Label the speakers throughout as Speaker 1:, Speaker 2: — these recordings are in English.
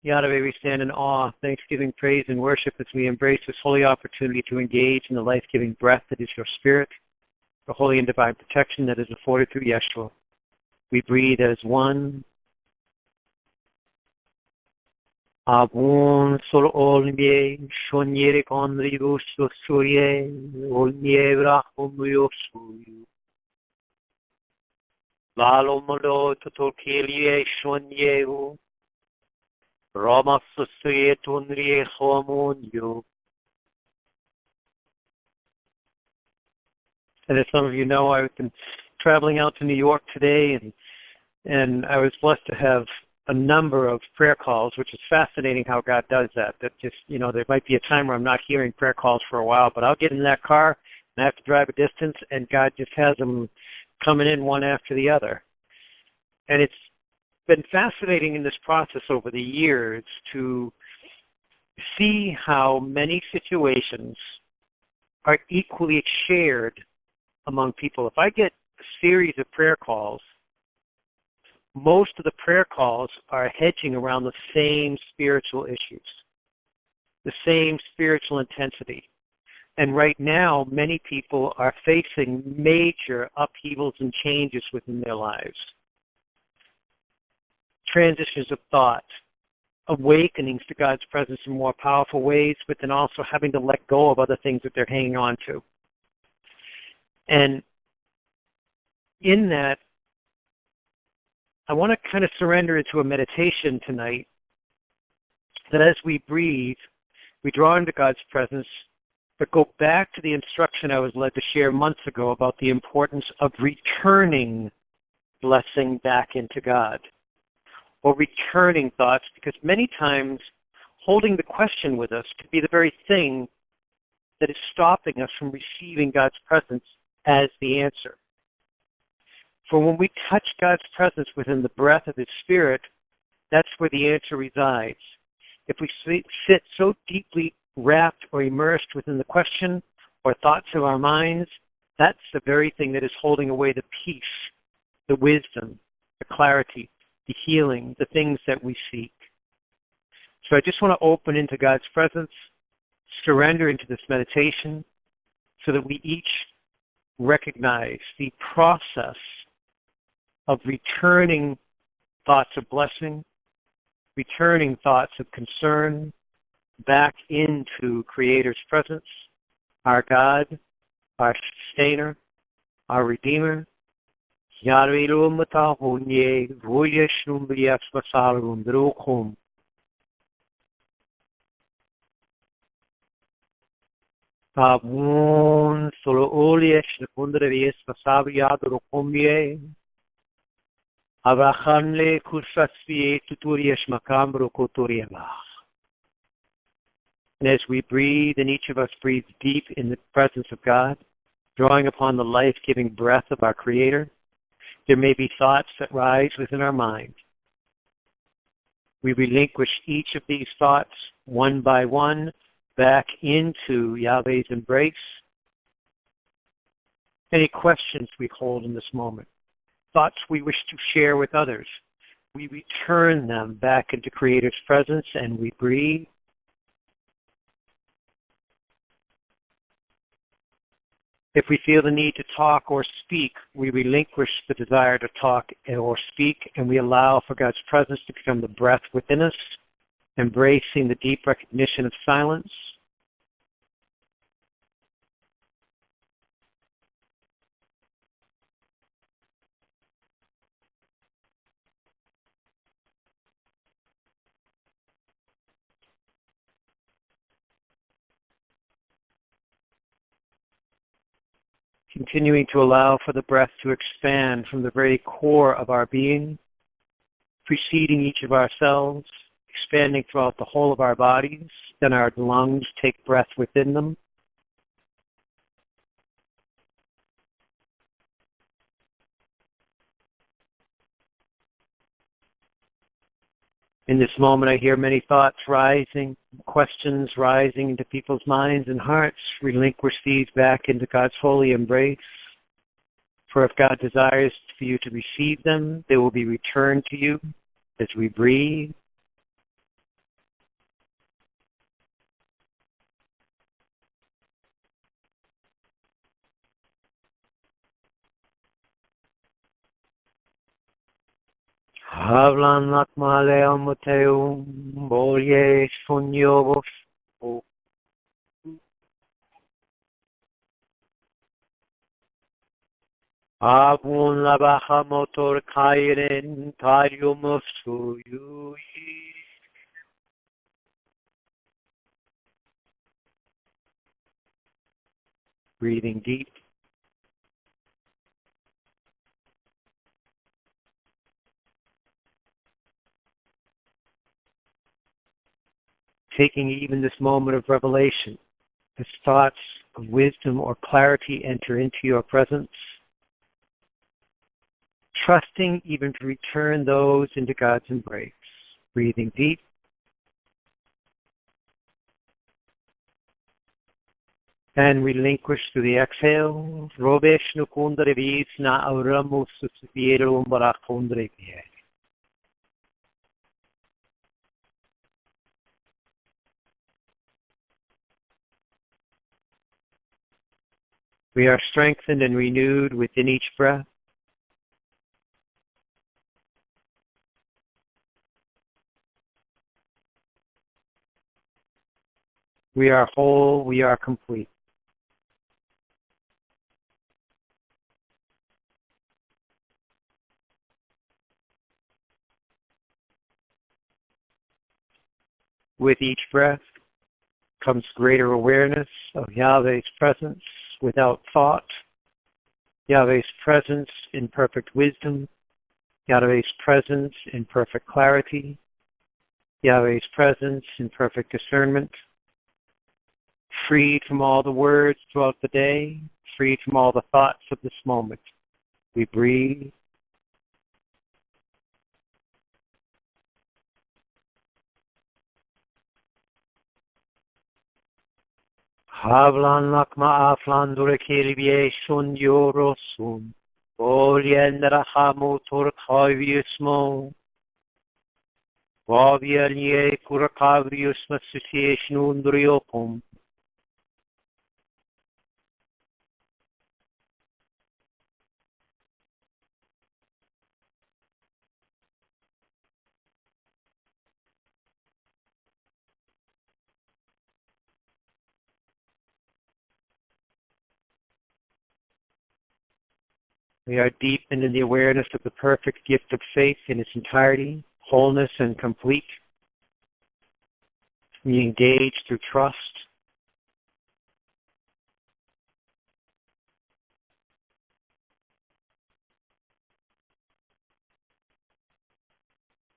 Speaker 1: Yahweh, we stand in awe, thanksgiving, praise, and worship as we embrace this holy opportunity to engage in the life-giving breath that is your spirit, the holy and divine protection that is afforded through Yeshua. We breathe as one. Abun sol olmie, shonyere konrigo sosuye, olmie brachomyo suyu. Valomolo totokelie shonyego. Roma Susuyetunrie Homunyu. And as some of you know, I've been traveling out to New York today, and I was blessed to have a number of prayer calls, which is fascinating how God does that. That just, there might be a time where I'm not hearing prayer calls for a while, but I'll get in that car and I have to drive a distance, and God just has them coming in one after the other. And it's been fascinating in this process over the years to see how many situations are equally shared among people. If I get a series of prayer calls, most of the prayer calls are hedging around the same spiritual issues, the same spiritual intensity. And right now, many people are facing major upheavals and changes within their lives. Transitions of thought, awakenings to God's presence in more powerful ways, but then also having to let go of other things that they're hanging on to. And in that, I want to kind of surrender into a meditation tonight that as we breathe, we draw into God's presence, but go back to the instruction I was led to share months ago about the importance of returning blessing back into God, or returning thoughts, because many times holding the question with us could be the very thing that is stopping us from receiving God's presence as the answer. For when we touch God's presence within the breath of his Spirit, that's where the answer resides. If we sit so deeply wrapped or immersed within the question or thoughts of our minds, that's the very thing that is holding away the peace, the wisdom, the clarity, the healing, the things that we seek. So I just want to open into God's presence, surrender into this meditation, so that we each recognize the process of returning thoughts of blessing, returning thoughts of concern back into Creator's presence, our God, our Sustainer, our Redeemer. And as we breathe, and each of us breathes deep in the presence of God, drawing upon the life-giving breath of our Creator, there may be thoughts that rise within our mind. We relinquish each of these thoughts one by one back into Yahweh's embrace. Any questions we hold in this moment, thoughts we wish to share with others, we return them back into Creator's presence and we breathe. If we feel the need to talk or speak, we relinquish the desire to talk or speak, and we allow for God's presence to become the breath within us, embracing the deep recognition of silence. Continuing to allow for the breath to expand from the very core of our being, preceding each of our cells, expanding throughout the whole of our bodies. Then our lungs take breath within them. In this moment, I hear many thoughts rising, questions rising into people's minds and hearts. Relinquish these back into God's holy embrace. For if God desires for you to receive them, they will be returned to you as we breathe. Havlanak maleamoteum, bolye sunyovos. Abun labaha motor kairen, tariumosuyu. Breathing deep. Taking even this moment of revelation, as thoughts of wisdom or clarity enter into your presence, trusting even to return those into God's embrace. Breathing deep. And relinquish through the exhale. Robesh nukundare visna auramus susiero barakundre vie. We are strengthened and renewed within each breath. We are whole, we are complete. With each breath comes greater awareness of Yahweh's presence without thought, Yahweh's presence in perfect wisdom, Yahweh's presence in perfect clarity, Yahweh's presence in perfect discernment, freed from all the words throughout the day, freed from all the thoughts of this moment. We breathe. Havlan lakma aflan durekiribye sun yorosun. Oriendra hamu turkaviusmo. Vavianye kurakavius association undriopum. We are deepened in the awareness of the perfect gift of faith in its entirety, wholeness, and complete. We engage through trust.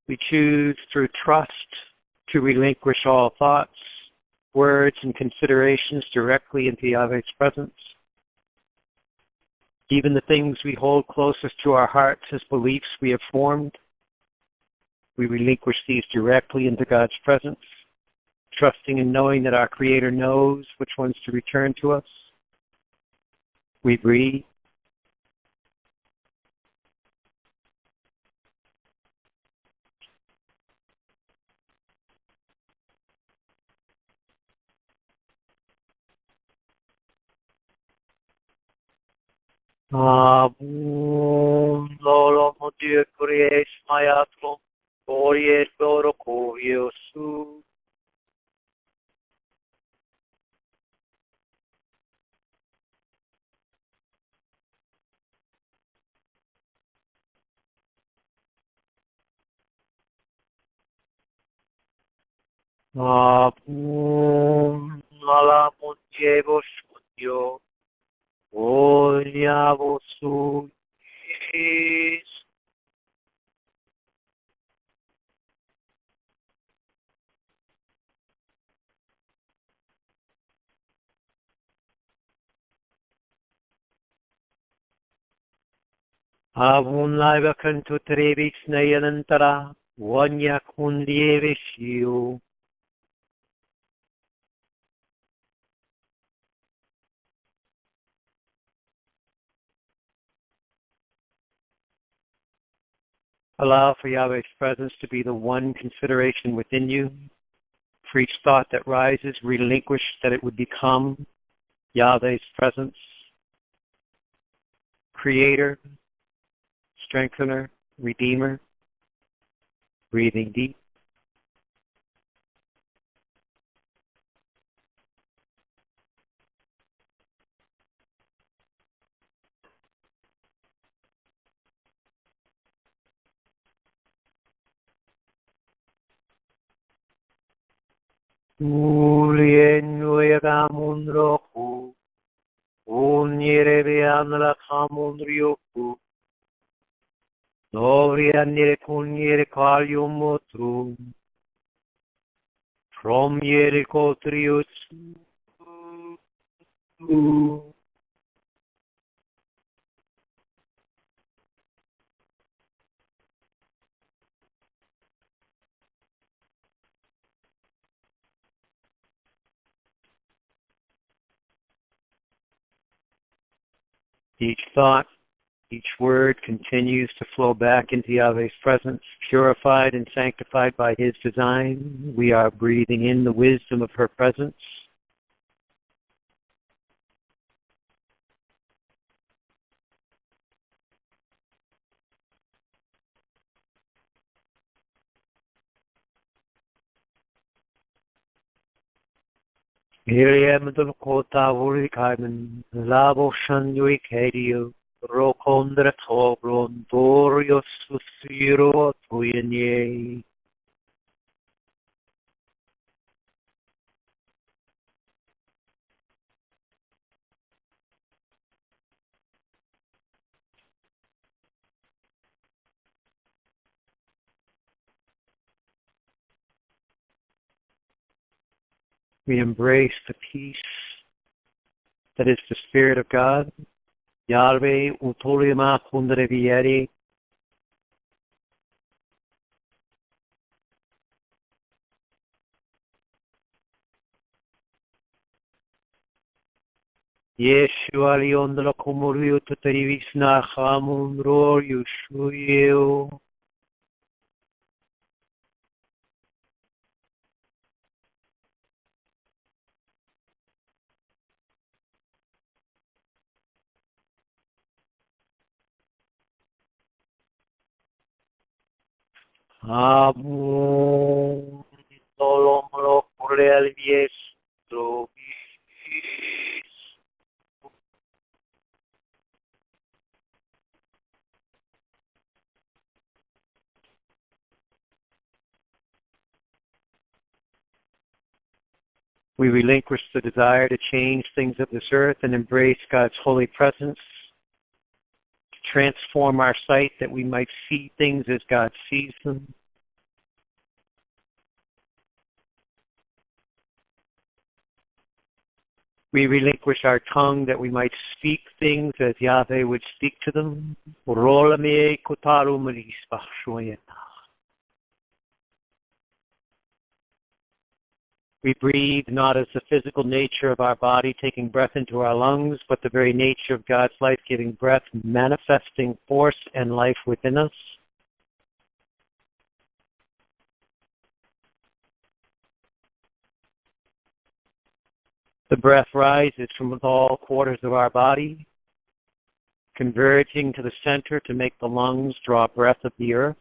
Speaker 1: We choose through trust to relinquish all thoughts, words, and considerations directly into Yahweh's presence. Even the things we hold closest to our hearts as beliefs we have formed, we relinquish these directly into God's presence, trusting and knowing that our Creator knows which ones to return to us. We breathe. Abum lolo modir kuries mayatlo, oriet loro koviosu. Abum lala motievos yo, oriavosu is. Abum laiva canto trevis nayanantara, vanya kundievisio. Allow for Yahweh's presence to be the one consideration within you. For each thought that rises, relinquish that it would become Yahweh's presence, creator, strengthener, redeemer. Breathing deep. Ulienuegamundroku, unyerebeanlakamundrioku, novrianyerekunierikalliumotru, fromyerikotriutsu. Each thought, each word continues to flow back into Yahweh's presence, purified and sanctified by His design. We are breathing in the wisdom of her presence. Miriam kota urikaimen, labo shanjuikedio, rokondra tobron, dorios susiro tuyenye. We embrace the peace that is the Spirit of God. Yahweh utolima kundrevieri. Yeshua liondra kumuriu tuterivisna chamunro yushuyu. Amun tolomlo kurel viestro. We relinquish the desire to change things of this earth and embrace God's holy presence, to transform our sight that we might see things as God sees them. We relinquish our tongue that we might speak things as Yahweh would speak to them. We breathe not as the physical nature of our body taking breath into our lungs, but the very nature of God's life-giving breath manifesting force and life within us. The breath rises from all quarters of our body, converging to the center to make the lungs draw breath of the earth.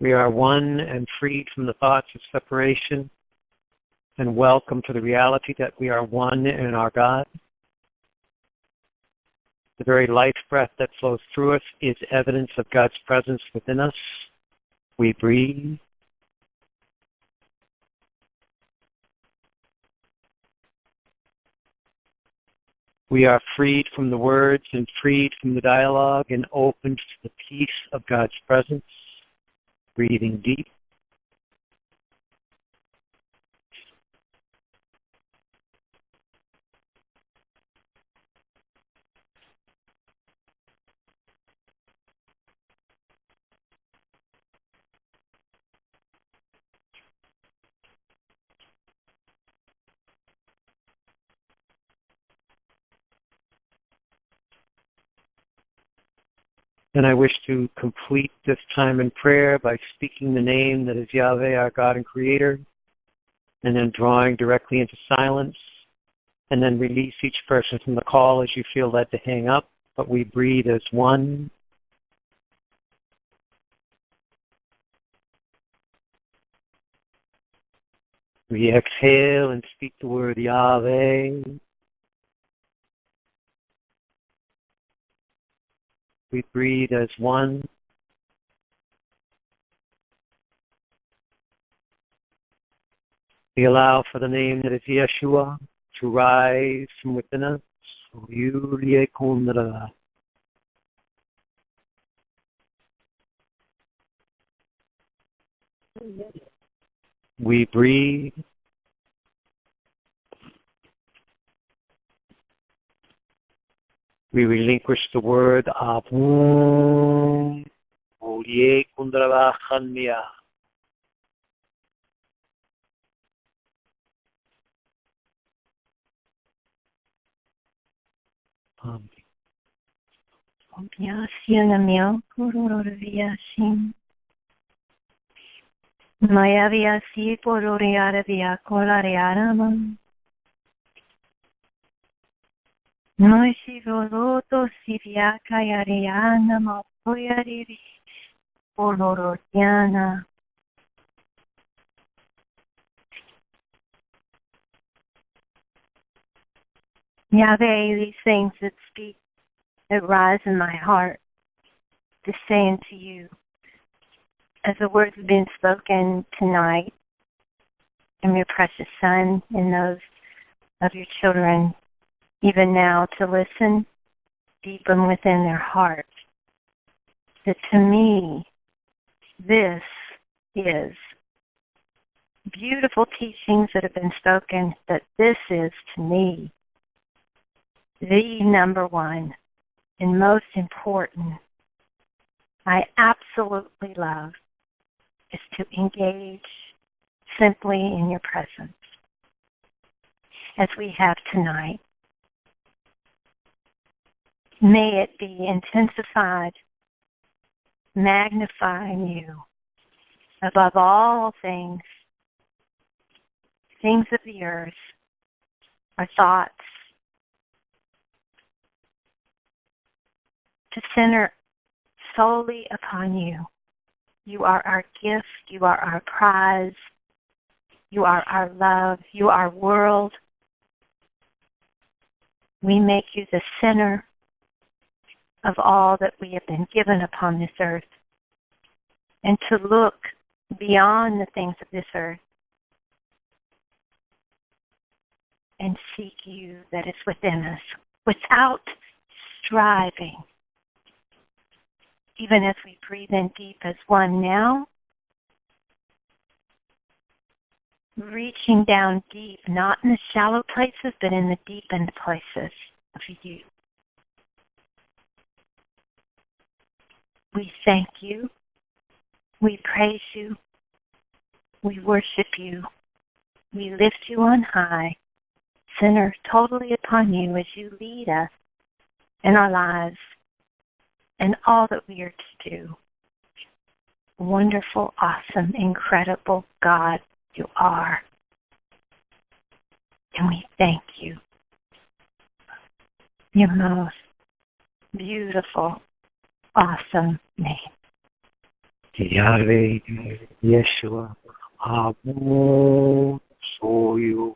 Speaker 1: We are one and freed from the thoughts of separation and welcome to the reality that we are one in our God. The very life breath that flows through us is evidence of God's presence within us. We breathe. We are freed from the words and freed from the dialogue and opened to the peace of God's presence. Breathing deep. And I wish to complete this time in prayer by speaking the name that is Yahweh, our God and Creator, and then drawing directly into silence and then release each person from the call as you feel led to hang up. But we breathe as one. We exhale and speak the word Yahweh. We breathe as one. We allow for the name that is Yeshua to rise from within us. We breathe. We relinquish the word Avum.
Speaker 2: Maya via si pororiara via colariarama. Noi si voloto si via caiariana ma poi arrivi polorodiana. Yahweh, these things that speak, that rise in my heart, to say unto you, as the words have been spoken tonight, from your precious Son and those of your children, even now, to listen deep and within their heart, that to me, this is beautiful teachings that have been spoken, that this is to me the number one and most important I absolutely love is to engage simply in your presence as we have tonight. May it be intensified, magnifying you above all things, things of the earth, our thoughts, to center solely upon you. You are our gift. You are our prize. You are our love. You are our world. We make you the center of all that we have been given upon this earth. And to look beyond the things of this earth and seek you that is within us without striving. Even as we breathe in deep as one now, reaching down deep, not in the shallow places, but in the deepened places of you. We thank you. We praise you. We worship you. We lift you on high, center totally upon you as you lead us in our lives and all that we are to do. Wonderful, awesome, incredible God you are. And we thank you. Your most beautiful, awesome name.
Speaker 1: Yahweh, Yeshua, Abu, Soyu.